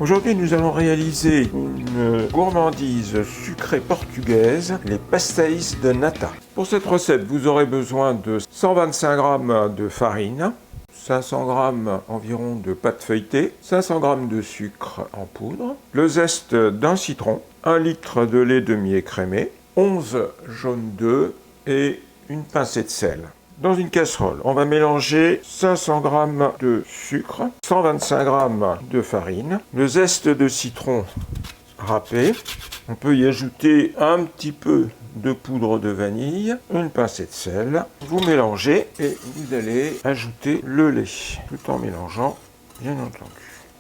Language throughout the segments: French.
Aujourd'hui, nous allons réaliser une gourmandise sucrée portugaise, les pastéis de nata. Pour cette recette, vous aurez besoin de 125 g de farine, 500 g environ de pâte feuilletée, 500 g de sucre en poudre, le zeste d'un citron, 1 litre de lait demi-écrémé, 11 jaunes d'œufs et une pincée de sel. Dans une casserole, on va mélanger 500 g de sucre, 125 g de farine, le zeste de citron râpé. On peut y ajouter un petit peu de poudre de vanille, une pincée de sel. Vous mélangez et vous allez ajouter le lait, tout en mélangeant, bien entendu.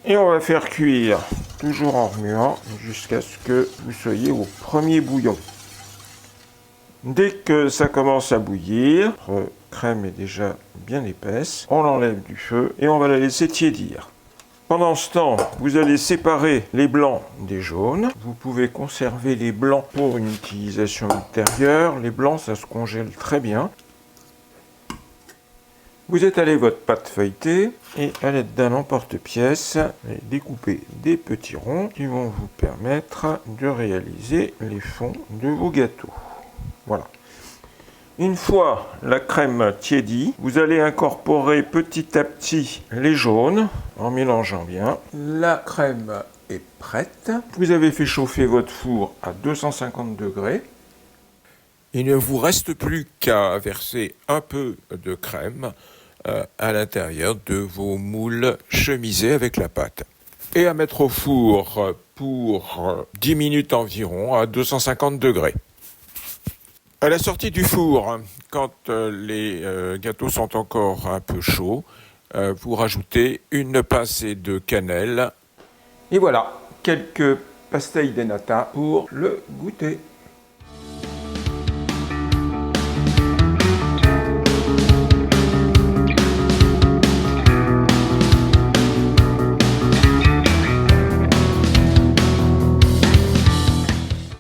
Et on va faire cuire, toujours en remuant, jusqu'à ce que vous soyez au premier bouillon. Dès que ça commence à bouillir, notre crème est déjà bien épaisse, on l'enlève du feu et on va la laisser tiédir. Pendant ce temps, vous allez séparer les blancs des jaunes. Vous pouvez conserver les blancs pour une utilisation ultérieure. Les blancs, ça se congèle très bien. Vous étalez votre pâte feuilletée et à l'aide d'un emporte-pièce, découpez des petits ronds qui vont vous permettre de réaliser les fonds de vos gâteaux. Voilà. Une fois la crème tiédie, vous allez incorporer petit à petit les jaunes en mélangeant bien. La crème est prête. Vous avez fait chauffer votre four à 250 degrés. Il ne vous reste plus qu'à verser un peu de crème à l'intérieur de vos moules chemisés avec la pâte. Et à mettre au four pour 10 minutes environ à 250 degrés. À la sortie du four, quand les gâteaux sont encore un peu chauds, vous rajoutez une pincée de cannelle. Et voilà, quelques pastéis de nata pour le goûter.